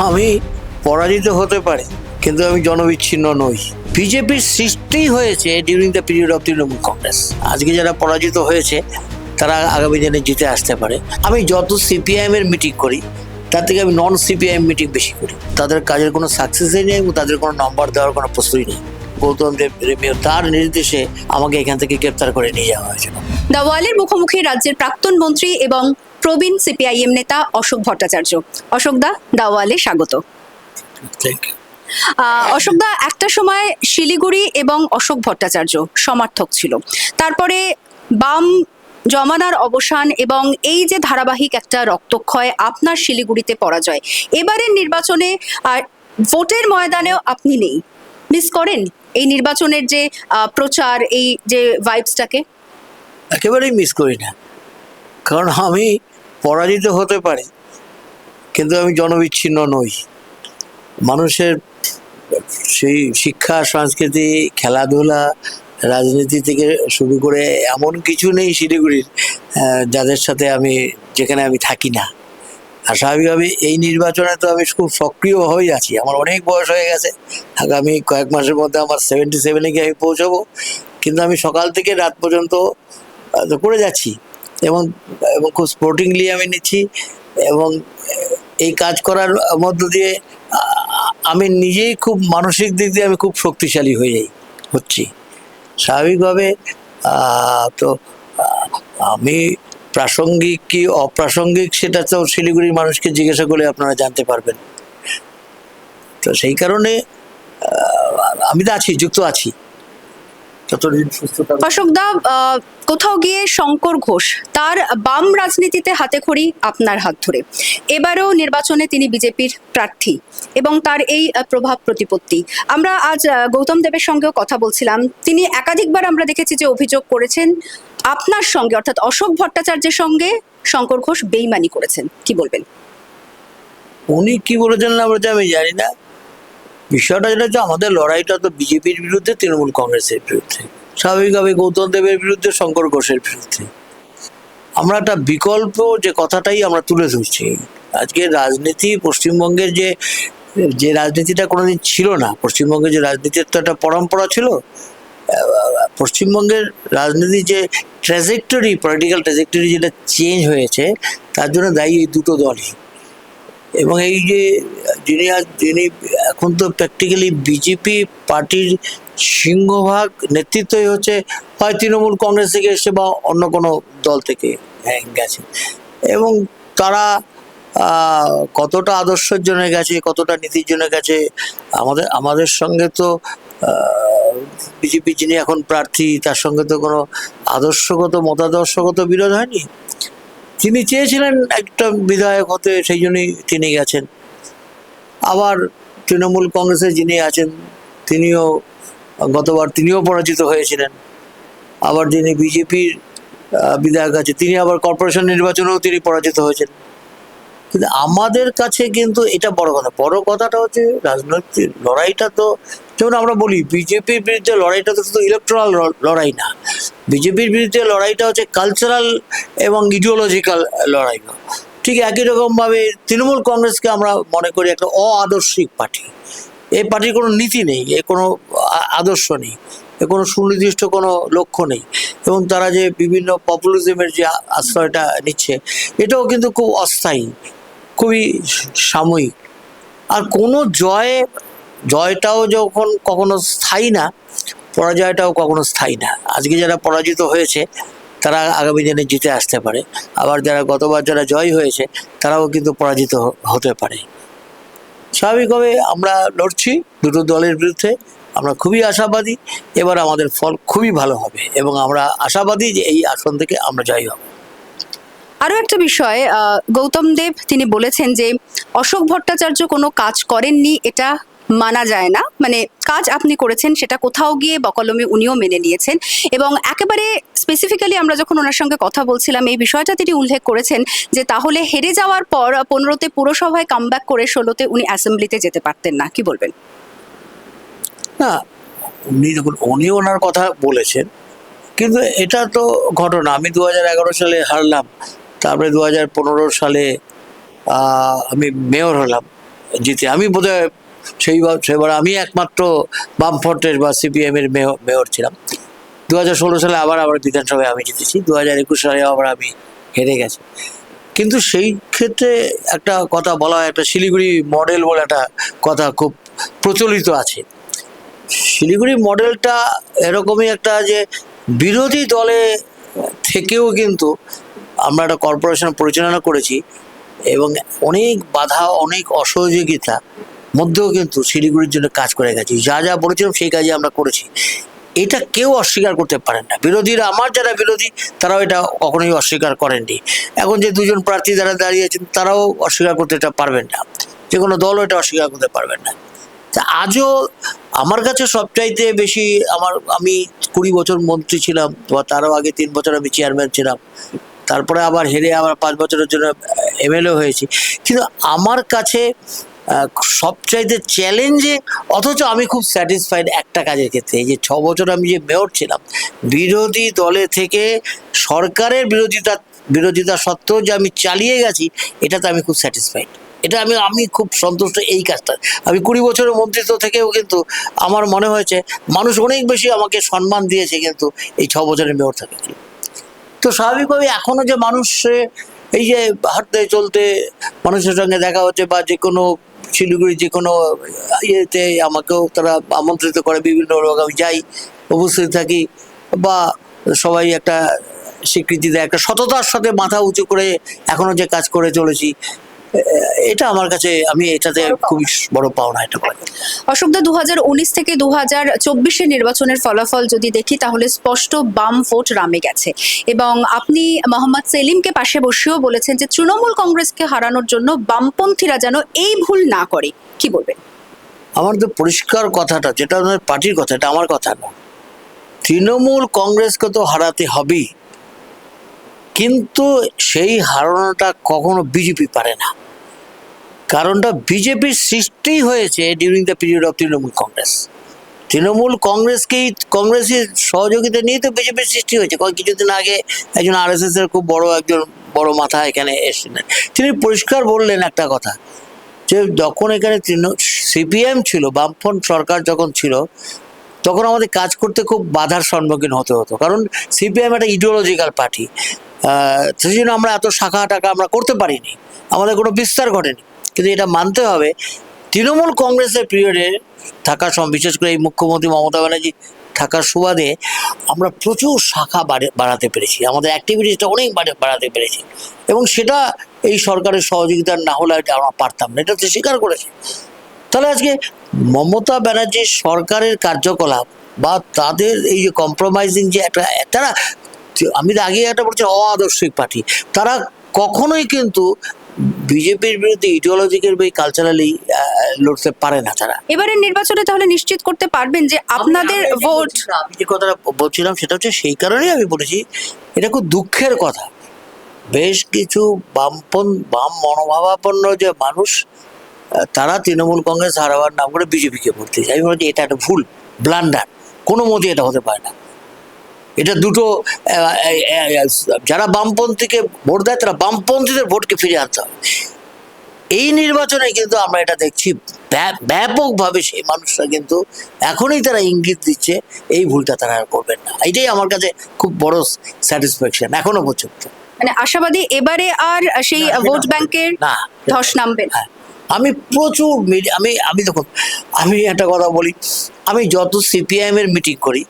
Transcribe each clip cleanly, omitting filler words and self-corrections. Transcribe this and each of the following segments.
আমি পরাজিত হতে পারি, কিন্তু আমি জনবিচ্ছিন্ন নই। বিজেপির সৃষ্টি হয়েছে during the period of Trinamool Congress. আজকে যারা পরাজিত হয়েছে তারা আগামী দিনে জিতে আসতে পারে। আমি যত সিপিআইএম এর মিটিং করি তার থেকে আমি নন সিপিআইএম মিটিং বেশি করি। তাদের কাজের কোনো সাকসেসই নেই এবং তাদের কোনো নম্বর দেওয়ার কোনো প্রশ্নই নেই। গৌতম দেব রেমিও তার নির্দেশে আমাকে এখান থেকে গ্রেপ্তার করে নিয়ে যাওয়া হয়েছিল। দাওয়ালের মুখোমুখি রাজ্যের প্রাক্তন মন্ত্রী এবং প্রবীণ সিপিআইএম নেতা অশোক ভট্টাচার্য। অশোক দা, দাওয়ালে স্বাগত। Thank you. অশোক দা, একটা সময় শিলিগুড়ি এবং অশোক ভট্টাচার্য সমর্থক ছিল, তারপরে বাম জমানার অবসান এবং এই যে ধারাবাহিক একটা রক্তক্ষয়, আপনার শিলিগুড়িতে পরাজয়, এবারের নির্বাচনে ভোটের ময়দানেও আপনি নেই। মিস করেন এই নির্বাচনের যে প্রচার, এই যে ভাইবসটাকে? একেবারেই মিস করি না, কারণ আমি পরাজিত হতে পারি, কিন্তু আমি জনবিচ্ছিন্ন নই। মানুষের সেই শিক্ষা, সংস্কৃতি, খেলাধুলা, রাজনীতি থেকে শুরু করে এমন কিছু নেই শিলিগুড়ির যাদের সাথে যেখানে আমি থাকি না। আর স্বাভাবিকভাবে এই নির্বাচনে তো আমি খুব সক্রিয়ভাবেই আছি। আমার অনেক বয়স হয়ে গেছে, আগামী কয়েক মাসের মধ্যে আমার 77-এ গিয়ে আমি পৌঁছাবো, কিন্তু আমি সকাল থেকে রাত পর্যন্ত করে যাচ্ছি এবং খুব স্পোর্টিংলি আমি নিচ্ছি। এবং এই কাজ করার মধ্য দিয়ে আমি নিজেই খুব মানসিক দিক দিয়ে আমি খুব শক্তিশালী হচ্ছি স্বাভাবিকভাবে। তো আমি প্রাসঙ্গিক কি অপ্রাসঙ্গিক সেটা তো শিলিগুড়ির মানুষকে জিজ্ঞাসা করলে আপনারা জানতে পারবেন। তো সেই কারণে আমি তো আছি, যুক্ত আছি যতদিন সুস্থতা। অশোক দা, কোথাও গিয়ে শঙ্কর ঘোষ তার বাম রাজনীতিতে হাতেখড়ি আপনার হাত ধরে, এবারেও নির্বাচনে তিনি বিজেপির প্রার্থী এবং তার এই প্রভাব প্রতিপত্তি। আমরা আজ গৌতম দেবের সঙ্গেও কথা বলছিলাম, তিনি একাধিকবার আমরা দেখেছি যে অভিযোগ করেছেন আপনার সঙ্গে, অর্থাৎ অশোক ভট্টাচার্যের সঙ্গে শঙ্কর ঘোষ বেইমানি করেছেন। কি বলবেন? উনি কি বলেছেন না বলেছে আমি জানি না। বিষয়টা যেটা হচ্ছে, আমাদের লড়াইটা তো বিজেপির বিরুদ্ধে, তৃণমূল কংগ্রেসের বিরুদ্ধে, স্বাভাবিকভাবে গৌতম দেবের বিরুদ্ধে, শঙ্কর ঘোষের বিরুদ্ধে। আমরা একটা বিকল্প যে কথাটাই আমরা তুলে ধরছি। আজকে রাজনীতি পশ্চিমবঙ্গের যে রাজনীতিটা কোনোদিন ছিল না, পশ্চিমবঙ্গের যে রাজনীতির তো একটা পরম্পরা ছিল। পশ্চিমবঙ্গের রাজনীতির যে ট্র্যাজেক্টরি, পলিটিক্যাল ট্র্যাজেক্টরি যেটা চেঞ্জ হয়েছে, তার জন্য দায়ী এই দুটো দলই। এবং এই যে যিনি এখন তো প্র্যাকটিক্যালি বিজেপি পার্টির সিংহভাগ নেতৃত্বই হচ্ছে হয় তৃণমূল কংগ্রেস থেকে এসে বা অন্য কোনো দল থেকে গেছে। এবং তারা কতটা আদর্শের জন্য গেছে, কতটা নীতির জন্য গেছে, আমাদের সঙ্গে তো বিজেপি যিনি এখন প্রার্থী তার সঙ্গে তো কোনো মতাদর্শগত বিরোধ হয়নি। তিনি চেয়েছিলেন একটা বিধায়ক হতে, সেই জন্যই তিনি গেছেন। আবার তৃণমূল কংগ্রেসের যিনি আছেন গতবার তিনিও পরাজিত হয়েছিলেন। আবার যিনি বিজেপির বিধায়ক আছে তিনি আবার কর্পোরেশন নির্বাচনেও তিনি পরাজিত হয়েছেন। কিন্তু আমাদের কাছে কিন্তু এটা বড় কথাটা হচ্ছে রাজনৈতিক লড়াইটা তো, যেমন আমরা বলি বিজেপির বিরুদ্ধে লড়াইটা তো শুধু ইলেকট্রাল লড়াই না, বিজেপির বিরুদ্ধে লড়াইটা হচ্ছে কালচারাল এবং ইডিওলজিক্যাল লড়াই। ঠিক একই রকমভাবে তৃণমূল কংগ্রেসকে আমরা মনে করি একটা অআদর্শিক পার্টি। এই পার্টির কোনো নীতি নেই, এর কোনো আদর্শ নেই, এর কোনো সুনির্দিষ্ট কোনো লক্ষ্য নেই। এবং তারা যে বিভিন্ন পপুলিজমের যে আশ্রয়টা নিচ্ছে, এটাও কিন্তু খুব অস্থায়ী, খুবই সাময়িক। আর কোনো জয়টাও যখন কখনো স্থায়ী না, পরাজয়টাও কখনো স্থায়ী না। আজকে যারা পরাজিত হয়েছে তারা আগামী দিনে জিতে আসতে পারে, আবার গতবার যারা জয় হয়েছে তারাও কিন্তু পরাজিত হতে পারে। স্বাভাবিকভাবে আমরা লড়ছি দুটো দলের বিরুদ্ধে। আমরা খুবই আশাবাদী এবার আমাদের ফল খুবই ভালো হবে এবং আমরা আশাবাদী যে এই আসন থেকে আমরা জয়ী হব। আরো একটা বিষয়, গৌতম দেব তিনি বলেছেন যে অশোক ভট্টাচার্য কোনো কাজ করেননি, এটা মানা যায় না। মানে কাজ আপনি করেছেন, সেটা কোথাও গিয়ে বকলমে উনিও মেনে নিয়েছেন। এবং একেবারে স্পেসিফিক্যালি আমরা যখন ওনার সঙ্গে কথা বলছিলাম, এই বিষয়টা তিনি উল্লেখ করেছেন যে তাহলে হেরে যাওয়ার পর 15তে পুরসভায় কামব্যাক করে 16তে উনি অ্যাসেম্বলিতে যেতে পারতেন না। কি বলবেন? না, উনি ওনার কথা বলেছেন, কিন্তু এটা তো ঘটনা। আমি 2011 সালে হারলাম, তারপরে 2015 সালে আমি মেয়র হলাম, জিতে। আমি বোধহয় সেবার আমি একমাত্র বামফ্রন্টের বা সিপিএম এর মেয়র ছিলাম। 2016 সালে আবার বিধানসভায় আমি জিতেছি, 2021 সালে আবার আমি হেরে গেছি। কিন্তু সেই ক্ষেত্রে একটা কথা বলা হয়, একটা শিলিগুড়ি মডেল বলে একটা কথা খুব প্রচলিত আছে। শিলিগুড়ি মডেলটা এরকমই একটা, যে বিরোধী দলে থেকেও কিন্তু আমরা একটা কর্পোরেশন পরিচালনা করেছি এবং অনেক বাধা, অনেক অসহযোগিতা মধ্যেও কিন্তু শিলিগুড়ির জন্য কাজ করে গেছি। যা যা বলেছিলাম সেই কাজই আমরা করেছি। এটা কেউ অস্বীকার করতে পারেন না। বিরোধীরা, আমার যারা বিরোধী, তারাও এটা কখনোই অস্বীকার করেননি। এখন যে দুজন প্রার্থী যারা দাঁড়িয়েছেন তারাও অস্বীকার করতে এটা পারবেন না, যে কোনো দলও এটা অস্বীকার করতে পারবেন না। তা আজও আমার কাছে সবচাইতে বেশি আমি 20 বছর মন্ত্রী ছিলাম, বা তারও আগে 3 বছর আমি চেয়ারম্যান ছিলাম, তারপরে আবার হেরে আবার 5 বছরের জন্য এমএলএ হয়েছি। কিন্তু আমার কাছে সবচাইতে চ্যালেঞ্জিং, অথচ আমি খুব স্যাটিসফাইড একটা কাজের ক্ষেত্রে, এই যে 6 বছর আমি যে মেয়র ছিলাম, বিরোধী দলে থেকে সরকারের বিরোধিতা সত্ত্বেও যে আমি চালিয়ে গেছি, এটাতে আমি খুব স্যাটিসফাইড। এটা আমি খুব সন্তুষ্ট এই কাজটা। আমি 20 বছরের মন্ত্রিত্ব থেকেও কিন্তু আমার মনে হয়েছে মানুষ অনেক বেশি আমাকে সম্মান দিয়েছে কিন্তু এই 6 বছরের মেয়র থেকে। তো স্বাভাবিকভাবে এখনো যে মানুষ এই যে হাঁটতে চলতে মানুষের সঙ্গে দেখা হচ্ছে, বা যে কোনো শিলিগুড়ি যে কোনো ইয়েতে আমাকেও তারা আমন্ত্রিত করে, বিভিন্ন লোক, আমি যাই, উপস্থিত থাকি, বা সবাই একটা স্বীকৃতি দেয়, একটা সততার সাথে মাথা উঁচু করে এখনো যে কাজ করে চলেছি, এটা আমার কাছে, আমি এটাতে খুবই বড় পাওনা এটা বলে। অশোকদা, 2019 থেকে 2024 নির্বাচনের ফলাফল যদি দেখি তাহলে স্পষ্ট বাম ভোট রামে গেছে, এবং আপনি মোহাম্মদ সেলিমকে পাশে বসেও বলেছেন যে তৃণমূল কংগ্রেসকে হারানোর জন্য বামপন্থীরা যেন এই ভুল না করে। কি বলবেন? আমার তো পরিষ্কার কথাটা, যেটা আমাদের পার্টির কথা, এটা আমার কথা না। তৃণমূল কংগ্রেসকে তো হারাতে হবেই, কিন্তু সেই হারানোটা কখনো বিজেপি পারে না। কারণটা বিজেপির সৃষ্টি হয়েছে during the period of Trinamool Congress. Trinamool কংগ্রেসের সহযোগিতা নিয়ে তো বিজেপির সৃষ্টি হয়েছে। কিছুদিন আগে একজন আরএসএস এর খুব একজন বড় মাথা এখানে এসেছিলেন, তিনি পরিষ্কার বললেন একটা কথা, যে যখন এখানে সিপিএম ছিল, বামফ্রন্ট সরকার যখন ছিল, তখন আমাদের কাজ করতে খুব বাধার সম্মুখীন হতে হতো, কারণ সিপিএম একটা ইডিওলজিক্যাল পার্টি। সেই জন্য আমরা এত শাখা টাকা আমরা করতে পারিনি, আমাদের কোনো বিস্তার ঘটেনি। কিন্তু এটা মানতে হবে, তৃণমূল কংগ্রেসের পিরিয়ডে থাকার সময়, বিশেষ করে এই মুখ্যমন্ত্রী মমতা ব্যানার্জি থাকার সুবাদে, আমরা প্রচুর শাখা বাড়াতে পেরেছি, আমাদের অ্যাক্টিভিটিসটা অনেক বাড়াতে পেরেছি, এবং সেটা এই সরকারের সহযোগিতা না হলে আমরা পারতাম না, এটা তো স্বীকার করেছে। তাহলে আজকে মমতা ব্যানার্জির সরকারের কার্যকলাপ বা তাদের এই যে কম্প্রোমাইজিং, যে একটা, তারা, আমি আগে একটা বলছি, অআদর্শিক পার্টি, তারা কখনোই কিন্তু বিজেপির বিরুদ্ধে ইডিওলজিক্যাল বা কালচারালি লড়তে পারে না তারা। এবারের নির্বাচনে তাহলে নিশ্চিত করতে পারবেন যে আপনাদের ভোট? আমি যে কথাটা বলছিলাম সেটা হচ্ছে, সেই কারণেই আমি বলেছি এটা খুব দুঃখের কথা, বেশ কিছু বাম মনোভাবাপন্ন যে মানুষ, তারা তৃণমূল কংগ্রেস হারাবার নাম করে বিজেপিকে ভোট দিয়েছে। আমি বলছি এটা একটা ভুল, ব্লান্ডার, কোনো মতে এটা হতে পারে না। এটা দুটো, যারা বামপন্থীকে ভোট দেয় তারা বামপন্থীদের ভোটকে ফিরিয়ে আনতে হবে। এই নির্বাচনে কিন্তু আমরা এটা দেখছি ব্যাপকভাবে সেই মানুষরা কিন্তু এখনই তারা ইঙ্গিত দিচ্ছে এই ভুলটা তারা আর করবেন না। এটাই আমার কাছে খুব বড় স্যাটিসফ্যাকশন এখনো পর্যন্ত। মানে আশাবাদী এবারে আর সেই ভোট ব্যাংকের ধস নামবে না। আমি প্রচুর আমি দেখুন, আমি একটা কথা বলি, আমি যত সিপিআইএম এর মিটিং করি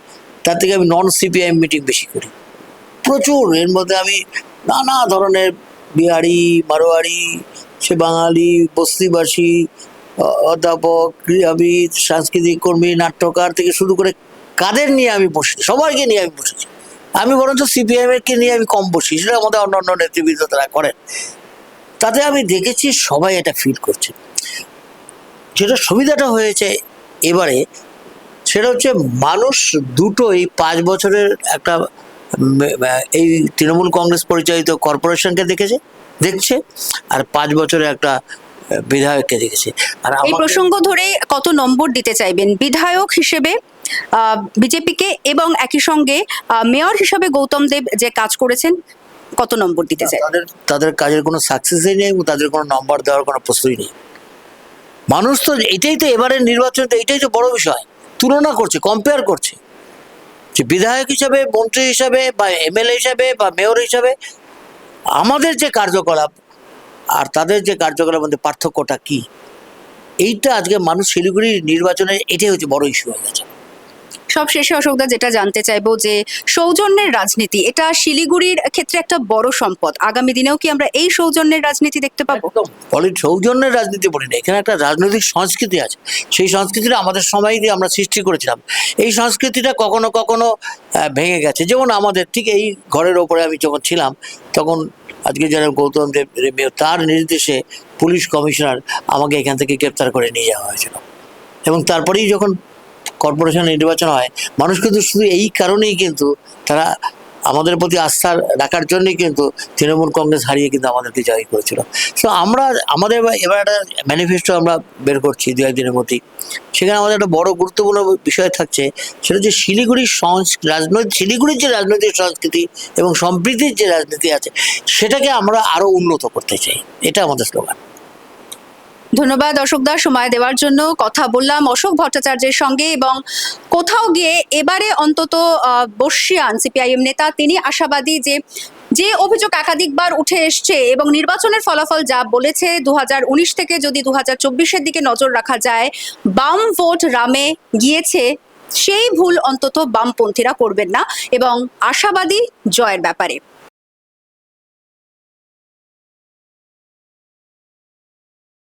তার থেকে আমি নন সিপিআইএম মিটিং বেশি করি, প্রচুর। এর মধ্যে আমি নানা ধরনের বিহারি, মারোয়ারি, সে বাঙালি, বস্তিবাসী, অধ্যাপক, ক্রীড়াবিদ, সাংস্কৃতিক কর্মী, নাট্যকার থেকে শুরু করে কাদের নিয়ে আমি বসেছি, সবাইকে নিয়ে আমি বসেছি। আমি বরঞ্চ সিপিআইএম এর কে নিয়ে আমি কম বসি, সেটা আমাদের অন্যান্য নেতৃবৃন্দ তারা করেন। তাতে আমি দেখেছি সবাই এটা ফিল করছে। যেটা সুবিধাটা হয়েছে এবারে, সেটা হচ্ছে মানুষ দুটোই 5 বছরের একটা এই তৃণমূল কংগ্রেস পরিচালিত কর্পোরেশনকে দেখছে, আর 5 বছরের একটা বিধায়ককে দেখেছে। আর এই প্রসঙ্গ ধরে কত নম্বর দিতে চাইবেন বিধায়ক হিসেবে বিজেপিকে, এবং একই সঙ্গে মেয়র হিসেবে গৌতম দেব যে কাজ করেছেন, কত নম্বর দিতে চাই? তাদের কাজের কোনো সাকসেসই নেই এবং তাদের কোনো নম্বর দেওয়ার কোনো প্রশ্নই নেই। মানুষ তো এটাই তো এবারের নির্বাচন, তো এটাই তো বড় বিষয়, তুলনা করছে, কম্পেয়ার করছে যে বিধায়ক হিসাবে, মন্ত্রী হিসাবে, বা এমএলএ হিসাবে, বা মেয়র হিসাবে আমাদের যে কার্যকলাপ আর তাদের যে কার্যকলাপের মধ্যে পার্থক্যটা কি, এইটা আজকে মানুষ শিলিগুড়ির নির্বাচনে এটাই হচ্ছে বড় ইস্যু হয়ে গেছে। সব শেষে অশোকদা যেটা জানতে চাইবো যে সৌজন্যের রাজনীতি এটা শিলিগুড়ির ক্ষেত্রে একটা বড় সম্পদ, আগামী দিনেও কি আমরা এই সৌজন্যের রাজনীতি দেখতে পাবো? সৌজন্যের রাজনীতি বলি না, এখানে একটা রাজনৈতিক সংস্কৃতি আছে, সেই সংস্কৃতিটা আমাদের সময় দিয়ে আমরা সৃষ্টি করেছিলাম। এই সংস্কৃতিটা কখনো কখনো ভেঙে গেছে। যেমন আমাদের ঠিক এই ঘরের ওপরে আমি যখন ছিলাম তখন আজকে যারা গৌতম দেব মেয়র, তার নির্দেশে পুলিশ কমিশনার আমাকে এখান থেকে গ্রেপ্তার করে নিয়ে যাওয়া হয়েছিল, এবং তারপরেই যখন কর্পোরেশন নির্বাচন হয়, মানুষ কিন্তু শুধু এই কারণেই কিন্তু তারা আমাদের প্রতি আস্থা রাখার জন্যই কিন্তু তৃণমূল কংগ্রেস হারিয়ে কিন্তু আমাদেরকে জয় করেছিল। সো আমরা আমাদের এবার একটা ম্যানিফেস্টো আমরা বের করছি দু একদিনের মধ্যেই, সেখানে আমাদের একটা বড় গুরুত্বপূর্ণ বিষয় থাকছে, সেটা হচ্ছে শিলিগুড়ির শিলিগুড়ির যে রাজনৈতিক সংস্কৃতি এবং সম্প্রীতির যে রাজনীতি আছে সেটাকে আমরা আরো উন্নত করতে চাই, এটা আমাদের স্লোগান। ধন্যবাদ অশোকদা সময় দেওয়ার জন্য। কথা বললাম অশোক ভট্টাচার্যের সঙ্গে, এবং কোথাও গিয়ে এবারে অন্তত বর্ষিয়ান সিপিআইএম নেতা তিনি আশাবাদী যে যে অভিযোগ একাধিকবার উঠে এসছে এবং নির্বাচনের ফলাফল যা বলেছে 2019 থেকে যদি 2024-এর দিকে নজর রাখা যায়, বাম ভোট রামে গিয়েছে, সেই ভুল অন্তত বামপন্থীরা করবেন না এবং আশাবাদী জয়ের ব্যাপারে।